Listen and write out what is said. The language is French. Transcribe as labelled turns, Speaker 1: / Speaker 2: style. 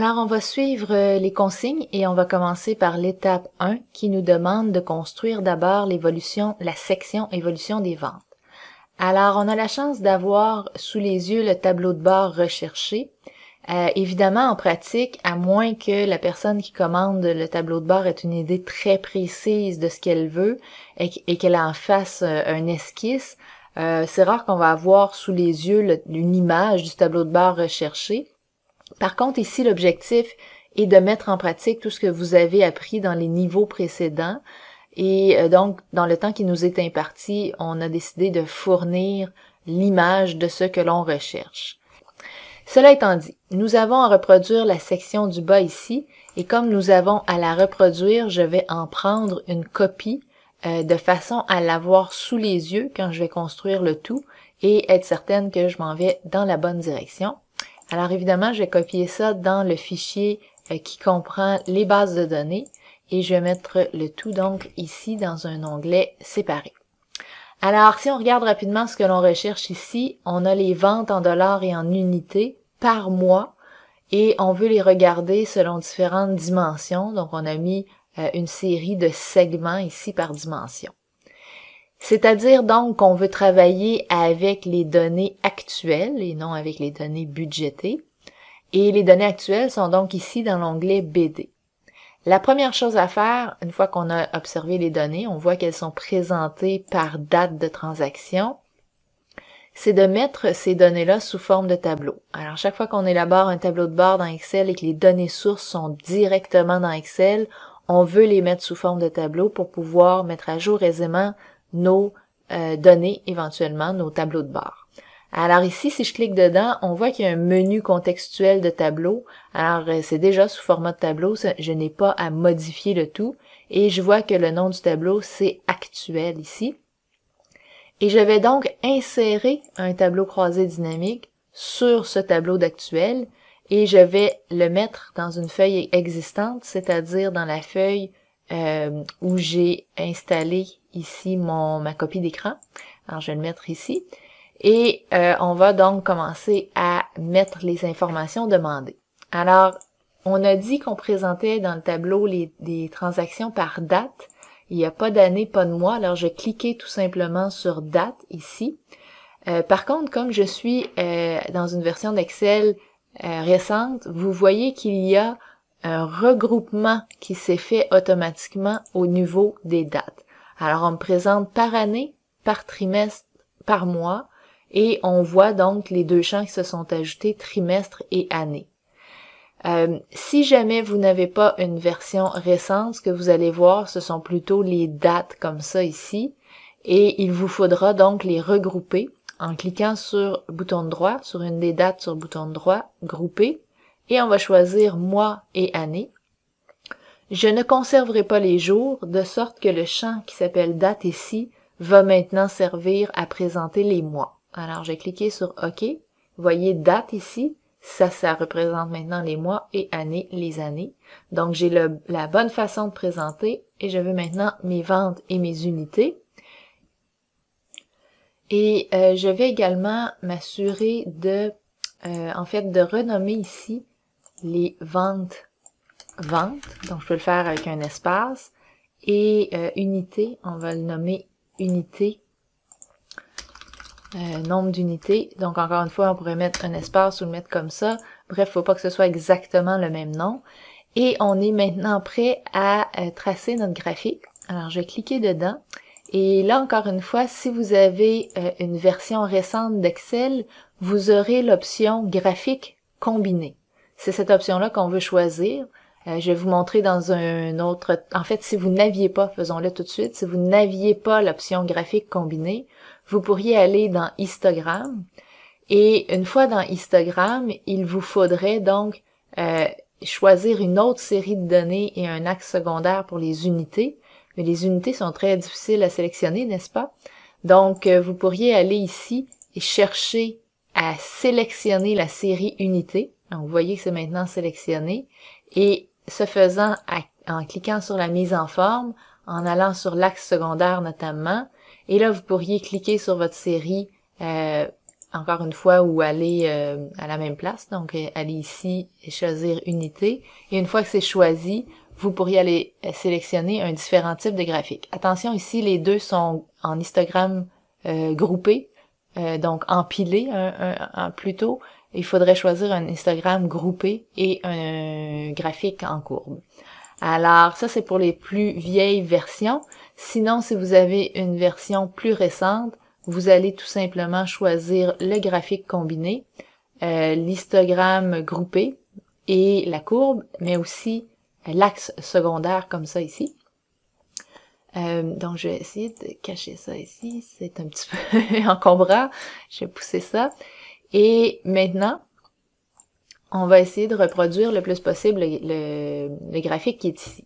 Speaker 1: Alors, on va suivre les consignes et on va commencer par l'étape 1 qui nous demande de construire d'abord la section évolution des ventes. Alors, on a la chance d'avoir sous les yeux le tableau de bord recherché. Évidemment, en pratique, à moins que la personne qui commande le tableau de bord ait une idée très précise de ce qu'elle veut et qu'elle en fasse un esquisse, c'est rare qu'on va avoir sous les yeux une image du tableau de bord recherché. Par contre, ici, l'objectif est de mettre en pratique tout ce que vous avez appris dans les niveaux précédents. Et donc, dans le temps qui nous est imparti, on a décidé de fournir l'image de ce que l'on recherche. Cela étant dit, nous avons à reproduire la section du bas ici, et comme nous avons à la reproduire, je vais en prendre une copie de façon à l'avoir sous les yeux quand je vais construire le tout et être certaine que je m'en vais dans la bonne direction. Alors évidemment, je vais copier ça dans le fichier qui comprend les bases de données et je vais mettre le tout donc ici dans un onglet séparé. Alors, si on regarde rapidement ce que l'on recherche ici, on a les ventes en dollars et en unités par mois et on veut les regarder selon différentes dimensions. Donc, on a mis une série de segments ici par dimension. C'est-à-dire donc qu'on veut travailler avec les données actuelles et non avec les données budgétées. Et les données actuelles sont donc ici dans l'onglet BD. La première chose à faire, une fois qu'on a observé les données, on voit qu'elles sont présentées par date de transaction, c'est de mettre ces données-là sous forme de tableau. Alors, chaque fois qu'on élabore un tableau de bord dans Excel et que les données sources sont directement dans Excel, on veut les mettre sous forme de tableau pour pouvoir mettre à jour aisément nos données, éventuellement nos tableaux de bord. Alors ici, si je clique dedans, on voit qu'il y a un menu contextuel de tableau. Alors, c'est déjà sous format de tableau, je n'ai pas à modifier le tout. Et je vois que le nom du tableau, c'est actuel ici. Et je vais donc insérer un tableau croisé dynamique sur ce tableau d'actuel et je vais le mettre dans une feuille existante, c'est-à-dire dans la feuille où j'ai installé ici ma copie d'écran. Alors, je vais le mettre ici. Et on va donc commencer à mettre les informations demandées. Alors, on a dit qu'on présentait dans le tableau les transactions par date. Il n'y a pas d'année, pas de mois, alors je vais cliquer tout simplement sur date ici. Par contre, comme je suis dans une version d'Excel récente, vous voyez qu'il y a un regroupement qui s'est fait automatiquement au niveau des dates. Alors, on me présente par année, par trimestre, par mois, et on voit donc les deux champs qui se sont ajoutés, trimestre et année. Si jamais vous n'avez pas une version récente, ce que vous allez voir, ce sont plutôt les dates comme ça ici, et il vous faudra donc les regrouper en cliquant sur bouton droit, sur une des dates sur bouton droit, grouper, et on va choisir mois et année. Je ne conserverai pas les jours, de sorte que le champ qui s'appelle date ici va maintenant servir à présenter les mois. Alors, j'ai cliqué sur OK. Vous voyez date ici, ça représente maintenant les mois et année, les années. Donc, j'ai la bonne façon de présenter et je veux maintenant mes ventes et mes unités. Et je vais également m'assurer de renommer ici les ventes. Donc, je peux le faire avec un espace. Et unité, on va le nommer unité. Nombre d'unités. Donc, encore une fois, on pourrait mettre un espace ou le mettre comme ça. Bref, il ne faut pas que ce soit exactement le même nom. Et on est maintenant prêt à tracer notre graphique. Alors, je vais cliquer dedans. Et là, encore une fois, si vous avez une version récente d'Excel, vous aurez l'option graphique combiné. C'est cette option-là qu'on veut choisir. Je vais vous montrer dans un autre... En fait, si vous n'aviez pas, faisons-le tout de suite, si vous n'aviez pas l'option graphique combiné, vous pourriez aller dans Histogramme. Et une fois dans Histogramme, il vous faudrait donc choisir une autre série de données et un axe secondaire pour les unités. Mais les unités sont très difficiles à sélectionner, n'est-ce pas? Donc, vous pourriez aller ici et chercher à sélectionner la série unité. Donc, vous voyez que c'est maintenant sélectionné. Et ce faisant, en cliquant sur la mise en forme, en allant sur l'axe secondaire notamment, et là, vous pourriez cliquer sur votre série encore une fois, ou aller à la même place. Donc, aller ici et choisir Unité. Et une fois que c'est choisi, vous pourriez aller sélectionner un différent type de graphique. Attention, ici, les deux sont en histogramme groupé, donc empilé plutôt. Il faudrait choisir un histogramme groupé et un graphique en courbe. Alors, ça, c'est pour les plus vieilles versions. Sinon, si vous avez une version plus récente, vous allez tout simplement choisir le graphique combiné, l'histogramme groupé et la courbe, mais aussi l'axe secondaire comme ça ici. Donc, je vais essayer de cacher ça ici. C'est un petit peu encombrant. Je vais pousser ça. Et maintenant, on va essayer de reproduire le plus possible le graphique qui est ici.